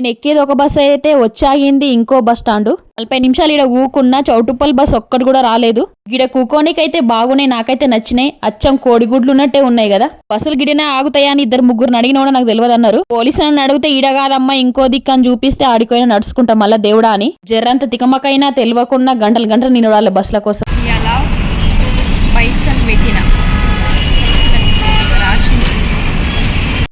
నేను ఎక్కేది ఒక బస్ అయితే వచ్చాగింది ఇంకో బస్ స్టాండ్. 40 నిమిషాలు ఈడ ఊకున్నా చౌటుప్పల్ బస్ ఒక్కటి కూడా రాలేదు. గిడ కూకోనికైతే బాగున్నాయి, నాకైతే నచ్చినాయి. అచ్చం కోడిగుడ్లు ఉన్నట్టే ఉన్నాయి కదా. బస్సులు గిడినే ఆగుతాయా అని 2-3 అడిగిన కూడా నాకు తెలియదు అన్నారు. పోలీసులను అడిగితే ఈడ కాదమ్మా ఇంకో దిక్కని చూపిస్తే ఆడిపోయినా నడుచుకుంటాం మళ్ళా దేవుడా అని. జర్రంత తికమకైనా తెలియకుండా గంటలు నిలబడాలి బస్సుల కోసం. ఇలా పైసలు పెట్టిన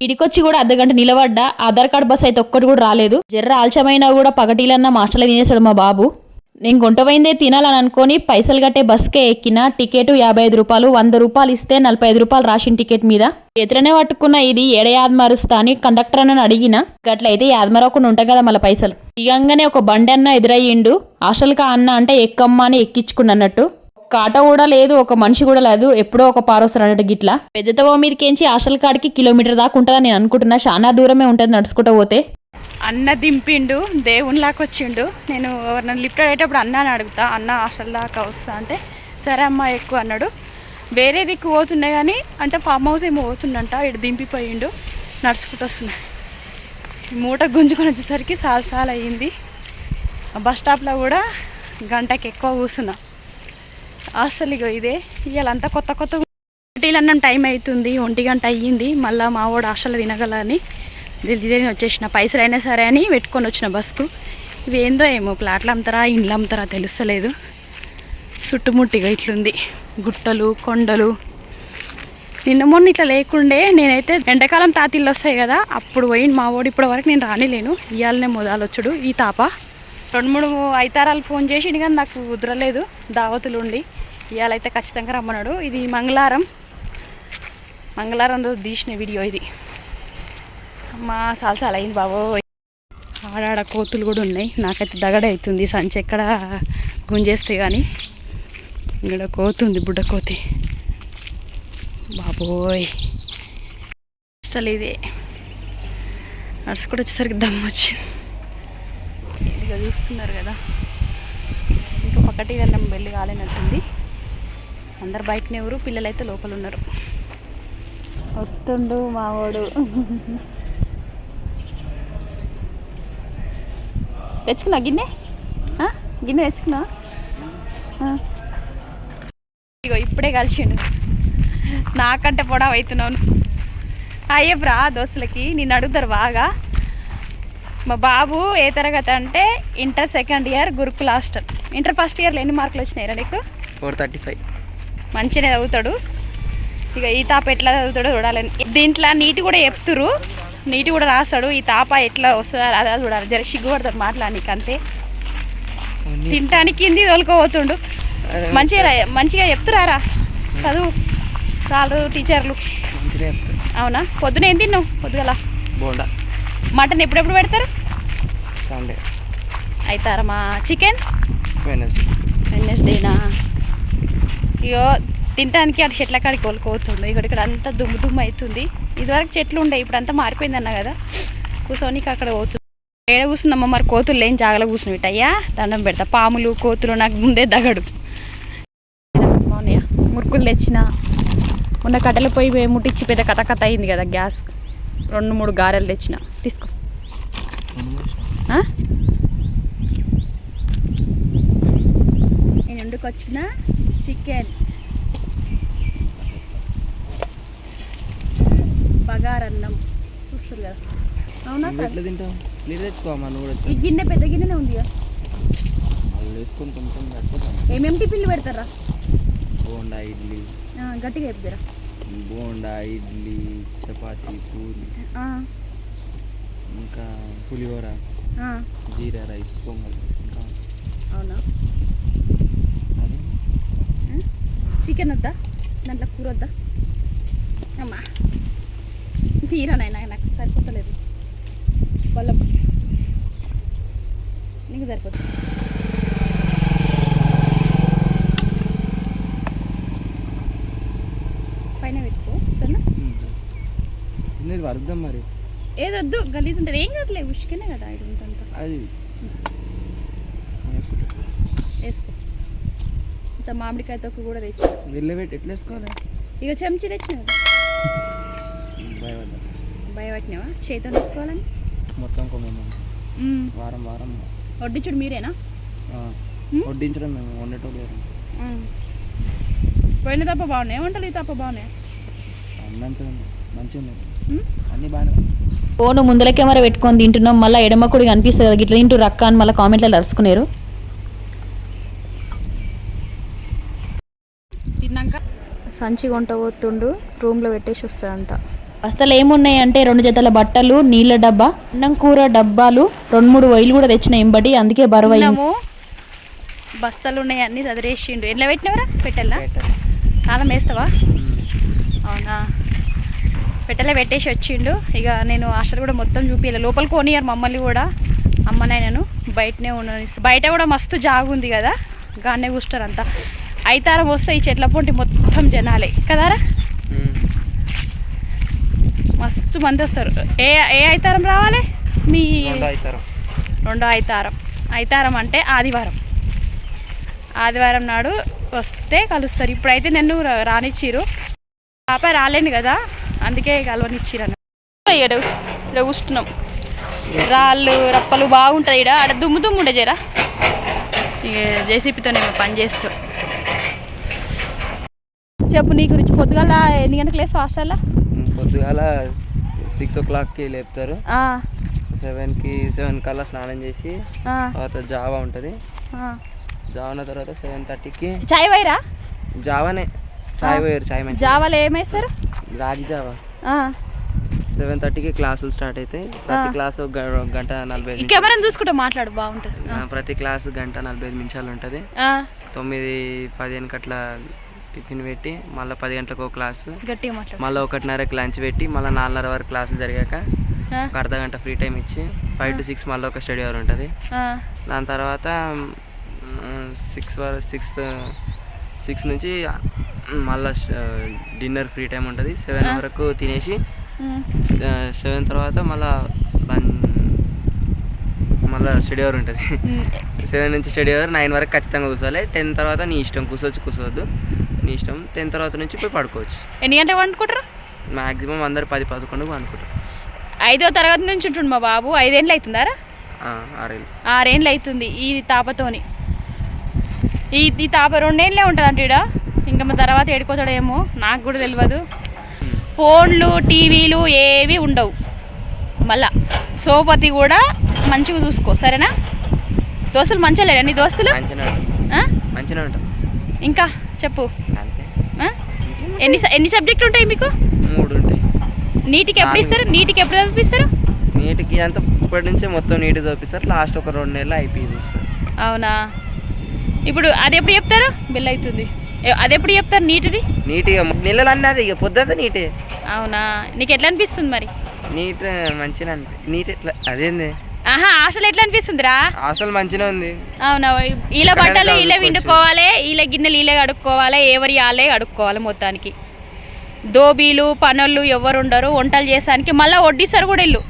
ఇడికొచ్చి కూడా అర్ధగంట నిలబడ్డా. ఆధార్ కార్డు బస్ అయితే ఒక్కటి కూడా రాలేదు. జర్ర ఆల్చమైనా కూడా పగటీలన్నా మాస్టర్లో తినేసాడు మా బాబు. నేను గుంటపోయిందే తినాలని అనుకొని పైసలు కట్టే బస్కే ఎక్కిన. టికెట్ 55 రూపాయలు, 100 రూపాయలు ఇస్తే 45 రూపాయలు రాసిన టికెట్ మీద. ఎదురనే పట్టుకున్న ఇది ఏడ యాదమారుస్తా అని కండక్టర్ అని అడిగిన. గట్లయితే యాదమరకుండా ఉంటాయి కదా మళ్ళీ పైసలు. ఇగంగానే ఒక బండి అన్న ఎదురయ్యిండు. హాస్టల్కా అన్న అంటే ఎక్కమ్మా అని ఎక్కించుకున్నట్టు. ఒక ఆటో కూడా లేదు, ఒక మనిషి కూడా లేదు. ఎప్పుడో ఒక పారొస్తారు అన్నట్టు గిట్లా. పెద్దతవో మీదకేంచి హాస్టల్ కాడికి కిలోమీటర్ దాకా ఉంటుందని నేను అనుకుంటున్నా. చాలా దూరమే ఉంటుంది నడుచుకుంటూ పోతే. అన్న దింపిండు, దేవునిలాగా వచ్చిండు. నేను నన్ను లిఫ్ట్ అయ్యేటప్పుడు అన్న అని అడుగుతా, అన్న హాస్టల్ దాకా వస్తా అంటే సరే అమ్మ ఎక్కువ అన్నాడు. వేరే దిక్కు పోతుండే కానీ అంటే ఫామ్ హౌస్ ఏమో పోతుండంట. ఇటు దింపిపోయిండు, నడుచుకుంటూ వస్తున్నాయి. మూట గుంజుకొని వచ్చేసరికి సాల్ అయ్యింది. బస్ స్టాప్లో కూడా గంటకి ఎక్కువ కూర్చున్నా. హాస్టల్ ఇగో ఇదే. ఇవాళంతా కొత్త టీలన్నం టైం అవుతుంది, 1 గంట అయ్యింది. మళ్ళీ మా వాడు హాస్టల్లో తినగలని దిల్దిని వచ్చేసిన. పైసలు అయినా సరే అని పెట్టుకొని వచ్చిన బస్కు. ఇవి ఏందో ఏమో ప్లాట్లు అమ్ముతారా ఇండ్లు అమ్ముతారా తెలుస్తలేదు. చుట్టుముట్టిగా ఇట్లుంది, గుట్టలు కొండలు. నిన్న మొన్న ఇట్లా లేకుండే. నేనైతే ఎండాకాలం తాతిళ్ళు వస్తాయి కదా అప్పుడు పోయింది మా వాడు. ఇప్పటి వరకు నేను రానిలేను. ఇవాళనే మొదలొచ్చుడు ఈ తాప. 2-3 ఐతారాలు ఫోన్ చేసిండు కానీ నాకు కుదరలేదు, దావతులు ఉండి. ఇవాళైతే ఖచ్చితంగా రమ్మన్నాడు. ఇది మంగళవారం రోజు తీసిన వీడియో ఇది. అమ్మా సాలసాల అయింది బాబో. ఆడాడ కోతులు కూడా ఉన్నాయి. నాకైతే దగడ అవుతుంది, సంచి ఎక్కడ గుంజేస్తే కానీ. ఇక్కడ కోతుంది, బుడ్డ కోతి బాబోయ్. అసలు ఇదే నడుచుకుంటూ వచ్చేసరికి దమ్ము వచ్చింది. ఇదిగా చూస్తున్నారు కదా, ఇంకా పక్కటి వెళ్ళం వెళ్ళి కాలేనట్టుంది. అందరు బయటనే ఎవరు, పిల్లలైతే లోపల ఉన్నారు. వస్తుండు మావాడు. తెచ్చుకున్నా గిన్నె తెచ్చుకున్నా. ఇగో ఇప్పుడే కలిసిండు. నాకంటే పొడవ అవుతున్నావు. అయ్యబ్రా దోస్తులకి నిన్ను అడుగుతారు బాగా. మా బాబు ఏ తరగతి అంటే ఇంటర్ 2nd ఇయర్ గురుకుల హాస్టల్. ఇంటర్ 1st ఇయర్లో ఎన్ని మార్కులు వచ్చినాయిరా నీకు? 435. మంచిగానే చదువుతాడు. ఇక ఈ తాప ఎట్లా చదువుతాడో చూడాలని. దీంట్లో నీటి కూడా చెప్తురు, నీటి కూడా రాస్తాడు. ఈ తాప ఎట్లా వస్తుందో అదా చూడాలి. జర సిగ్గుపడతాడు మాట్లాడనీకి అంతే. తినటానికి కింది తోలుకోపోతుండు. మంచిగా చెప్తురారా చదువు చాలు టీచర్లు. అవునా? పొద్దున ఏం తిన్నావు? పొద్దుగల బోండా. మటన్ ఎప్పుడెప్పుడు పెడతారు? సండే. అవుతారా? మా చికెన్ వెడ్నెస్డేనా? ఇగో తినడానికి అటు చెట్ల కాడికి కోలుకోతుంది. ఇక్కడ అంతా దుమ్ము అవుతుంది. ఇదివరకు చెట్లు ఉండే, ఇప్పుడు అంతా మారిపోయింది అన్న కదా. కూర్చోనికి అక్కడ పోతుంది. ఏడ కూర్చుందమ్మా మరి? కోతులు లేని జాగలో కూర్చుని అయ్యా దండం పెడతా. పాములు కోతులు నాకు ముందే దగడు. బాగున్నాయా? మురుకులు తెచ్చిన. మొన్న కట్టెల పొయ్యి ముట్టించి పెద్ద కథ అయింది కదా గ్యాస్. 2-3 గారెలు తెచ్చిన, తీసుకో. నేను వండుకొచ్చిన చికెన్ బగారన్నం చూస్తారు కదా. అవునా? ఎట్లా తింటాం? నీరు తెచ్చుకోమా నువ్వు కూడా. ఈ గిన్నె పెద్ద గిన్నెనే ఉంది కదా. వేసుకొని కొంచెం ఏమేమి టిఫిన్లు పెడతారా? బోండా, ఇడ్లీ. గట్టిగా చెప్తారా? బోండా, ఇడ్లీ, చపాతీ, పూరి, ఇంకా పులిహోర, జీరా రైస్, పొంగల్. అవునా? చికెన్ వద్దా? దాంట్లో కూర వద్దా? అమ్మా తీరానైనా నాకు సరిపోతలేదు. బలం నీకు సరిపోతుంది. పైన పెట్టుకో సరేనా? వరుద్దాం మరి. ఏదొద్దు, గలీజ్ ఉంటుంది. ఏం కాదులే, ఉష్కనే కదా ఇది ఉందంతా. అది వేసుకో. ఇంత మామిడికాయ తొక్కు కూడా తెచ్చు. వెళ్ళబెట్టి ఎట్లా వేసుకోవాలి? ఇక చెంచి తెచ్చిన కదా. భయపడినావా? చేతితో వేసుకోవాలని మొత్తం కొమ్మ వారం వారం వడ్డించుడు మీరేనా? వడ్డించడం మేము వండేటోళ్ళు లేరు. పోయిన తప్ప బాగున్నాయి వంటలు, ఈ తప్ప బాగున్నాయి. అన్నంత మంచిగా ఉన్నాయి, అన్నీ బాగానే. ఫోను ముందల కెమెరా పెట్టుకొని తింటున్నాం, మళ్ళీ ఎడమకుడి కనిపిస్తుంది కదా ఇట్లా తింటూ రక్క అని మళ్ళీ కామెంట్లో అరుచుకున్నారు. తిన్నాక సంచి కొంట పోతుండు, రూమ్లో పెట్టేసి వస్తాడంట. బస్తలు ఏమున్నాయి అంటే 2 జతల బట్టలు, నీళ్ళ డబ్బా, అన్నం కూర డబ్బాలు, 2-3 వైలు కూడా తెచ్చిన ఎంబడి, అందుకే బరువు బస్తాలు ఉన్నాయి అన్ని చదిరేసిండు. ఎట్లా పెట్టినవరా? పెట్టాలా? తాళం వేస్తావా? అవునా, పెట్టలే పెట్టేసి వచ్చిండు. ఇక నేను హాస్టల్ కూడా మొత్తం చూపించాలి, లోపలికి పోనీయారు మమ్మల్ని కూడా. అమ్మనైనాను బయటనే ఉండని, బయట కూడా మస్తు జాగుంది కదా, గానే కూర్చుంటారు అంతా. ఐతారం వస్తే ఈ చెట్ల పొంటి మొత్తం జనాలే కదారా, మస్తు మంది వస్తారు. ఏ ఏ ఐతారం రావాలి మీ? రెండో ఐతారం. ఐతారం అంటే ఆదివారం నాడు వస్తే కలుస్తారు. ఇప్పుడైతే నన్ను రానిచ్చిరు, పాప రాలేను కదా అందుకే కలవనిచ్చిరన్న. ఇక్కడ కూర్చున్నాం, రాళ్ళు రప్పలు బాగుంటుంది ఇక్కడ. అక్కడ దుమ్ము ఉండే జరా, ఇక జేసీపీతోనేమో పని చేస్తూ. చెప్పు నీ గురించి. పొద్దుగాల ఎన్ని గంటలకు లేస్తావు హాస్టల్లో? పొద్దుగాల 6 o'clockకి లేపుతారు, 7 కల్లా స్నానం చేసి తర్వాత జావా ఉంటుంది. జావా తర్వాత 7:30కి చాయ్ వైరా? జావానే చాయ్ పోయారు. చాయ్ మంచి జావాలో ఏమేస్తారు? రాగి జావా. 7:30కి క్లాసులు స్టార్ట్ అవుతాయి. ప్రతి క్లాసు 1:45 కెమెరా చూసుకుంటా మాట్లాడు, బాగుంటుంది. ప్రతి క్లాసు 1:45 నిమిషాలు ఉంటుంది. 9:15 అట్లా టిఫిన్ పెట్టి మళ్ళీ 10 గంటలకు ఒక క్లాసు, మళ్ళీ 1:30కి లంచ్ పెట్టి మళ్ళీ 4:30 వరకు క్లాసులు జరిగాక ఒక అర్ధగంట ఫ్రీ టైం ఇచ్చి 5 to 6 మళ్ళీ ఒక స్టడీ అవర్ ఉంటుంది. దాని తర్వాత 6 నుంచి మళ్ళీ డిన్నర్ ఫ్రీ టైం ఉంటుంది. 7 వరకు తినేసి 7 తర్వాత మళ్ళీ స్టడీ అవర్ ఉంటుంది. 7 నుంచి స్టడీ అవర్ 9 వరకు ఖచ్చితంగా కూర్చోవాలి. 10 తర్వాత నీ ఇష్టం, కూర్చోవద్దు నీ ఇష్టం. 10 తర్వాత నుంచి పోయి పడుకోవచ్చు. ఎన్ని గంటలకు వండుకుంటారు? మ్యాక్సిమం అందరు 10-11 అనుకుంటారు. 5వ తరగతి నుంచి ఉంటుండు మా బాబు. 5 ఏళ్ళు అవుతుందారా? 6 ఏళ్ళు అవుతుంది ఈ తాపతోని. ఈ తాప 2 ఏళ్ళే ఉంటుంది అంటే ఇక్కడ. ఇంకా మా తర్వాత ఏడుకోతాడేమో నాకు కూడా తెలియదు. ఫోన్లు టీవీలు ఏవి ఉండవు. మళ్ళా సోపతి కూడా మంచిగా చూసుకో, సరేనా? దోస్తులు మంచిగా లేరా నీ దోస్తులు? మంచిగా ఉంటాం. ఇంకా చెప్పు, ఎన్ని సబ్జెక్టులు ఉంటాయి మీకు? 3 ఉంటాయి. నీటికి ఎప్పుడు ఇస్తారు? నీటికి ఎప్పుడు చదివిస్తారు? నీటికి అంతా ఇప్పటి నుంచే మొత్తం నీటి చదివిస్తారు. లాస్ట్ ఒక 2 నెలలు అయిపోయి చూస్తారు. అవునా? ఇప్పుడు అది ఎప్పుడు చెప్తారు? బిల్ అవుతుంది. అది ఎప్పుడు చెప్తారు నీటిది? నీట్గా నెలలు అన్నది ఇక పొద్దుత నీటే. అవునా? నీకు ఎట్లా అనిపిస్తుంది మరి? నీట్ మంచిగా నీట్ ఎట్లా అదేంది? హాస్టల్ ఎట్లా అనిపిస్తుందిరా? హాస్టల్ మంచిగా ఉంది. అవునా? వీళ్ళ బట్టలు వీళ్ళే విండుకోవాలి, వీళ్ళ గిన్నెలు వీళ్ళే కడుక్కోవాలి, ఎవరి వాళ్ళే కడుక్కోవాలి. మొత్తానికి దోబీలు పనులు ఎవరు ఉండరు వంటలు చేసానికి. మళ్ళీ వడ్డిస్తారు కూడా ఇల్లు.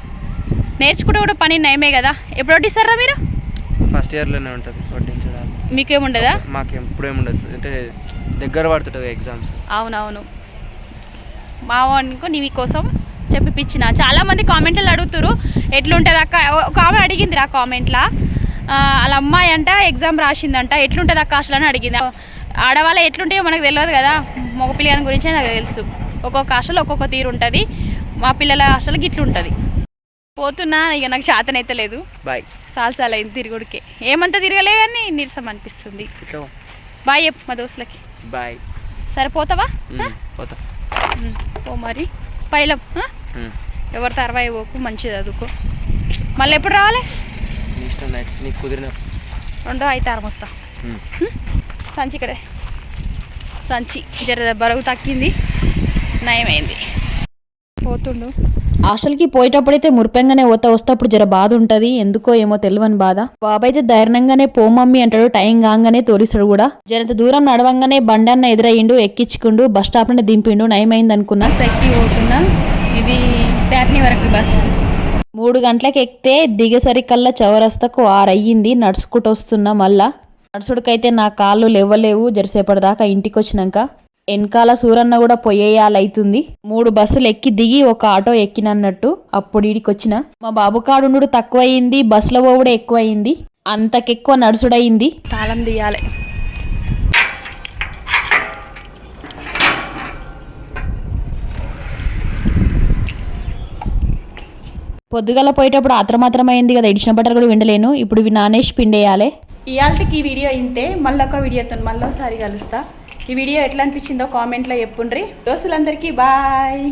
నేర్చుకుంటే కూడా పని నయమే కదా. ఎప్పుడు వడ్డిస్తారా మీరు? ఫస్ట్ ఇయర్లోనే ఉంటుంది వడ్డించడానికి. మీకేముండదా? మాకేం ఇప్పుడేముండదు, అంటే దగ్గర పడుతుంటుంది ఎగ్జామ్స్. అవునవును. మావానికి నీ కోసం చెప్పిపించిన. చాలామంది కామెంట్లు అడుగుతారు ఎట్లుంటుంది అక్క. ఒక ఆమె అడిగింది రా కామెంట్లో, వాళ్ళ అమ్మాయి అంట ఎగ్జామ్ రాసిందంట, ఎట్లుంటుంది అక్క హాస్టల్ అని అడిగింది. ఆడవాళ్ళ ఎట్లుంటాయో మనకు తెలియదు కదా, మగ పిల్లల గురించే నాకు తెలుసు. ఒక్కొక్క హాస్టల్ ఒక్కొక్క తీరు ఉంటుంది. మా పిల్లల హాస్టల్కి ఇట్లుంటుంది. పోతున్నా, ఇక నాకు చేతనైతే లేదు. బాయ్. సాల్సాల అయింది తిరుగుడికే. ఏమంతా తిరగలే కానీ నీరసం అనిపిస్తుంది. బాయ్ చెప్పు మా దోస్తులకి. బాయ్. సరే పోతావా? పోతా. ఓ మరి పైలం ఎవరి తర్వాయి పోకు, మంచిది చదువుకో. మళ్ళీ ఎప్పుడు రావాలి? ఇష్టం నీకు కుదిరిన. 2వ ఐతారం వస్తా. సంచి ఇక్కడే. సంచి జర బరువు తగ్గింది, నయమైంది. పోతుండు. హాస్టల్కి పోయేటప్పుడైతే మురిపెంగానే వస్తప్పుడు జర బాధ ఉంటుంది. ఎందుకో ఏమో తెలియని బాధ. బాబాయ్ అయితే ధైర్యంగానే పో మమ్మీ అంటాడు. టైం కాగానే తోలిస్తాడు కూడా. జరంత దూరం నడవంగానే బండన్న ఎదురయ్యిండు, ఎక్కించుకుండు, బస్ స్టాప్ ని దింపిండు. నయమైంది అనుకున్నా. ఎక్కి పోతున్నా. ఇది ప్యాట్నీ వరకు బస్. 3 గంటలకు ఎక్కితే దిగసరికల్లా చౌరస్తకు 6 అయ్యింది. నడుచుకుంటూ వస్తున్నా. మళ్ళా నడుచుడికైతే నా కాళ్ళు లేవలేవు. జరసేపటి దాకా ఇంటికి వచ్చినాక వెనకాల సూరన్న కూడా పొయ్యేయాలైతుంది. 3 బస్సులు ఎక్కి దిగి ఒక ఆటో ఎక్కినన్నట్టు అప్పుడు ఈడికి వచ్చిన. మా బాబు కాడుండు తక్కువయింది, బస్సులో పోవుడే ఎక్కువయింది, అంతకెక్కువ నడుచుడయింది. తాళం తీయాలి. పొద్దుగల పోయేటప్పుడు ఆత్రమాత్రమైంది కదా, ఇడిచిన బట్టలు కూడా విండలేను. ఇప్పుడు ఇవి నానేసి పిండేయాలి. ఇవాళకి ఈ వీడియో ఇంతే. మళ్ళీ ఒక వీడియోతో మళ్ళీ ఒకసారి కలుస్తా. ఈ వీడియో ఎట్లా అనిపించిందో కామెంట్లో చెప్పుండ్రి. దోస్తులందరికీ బాయ్.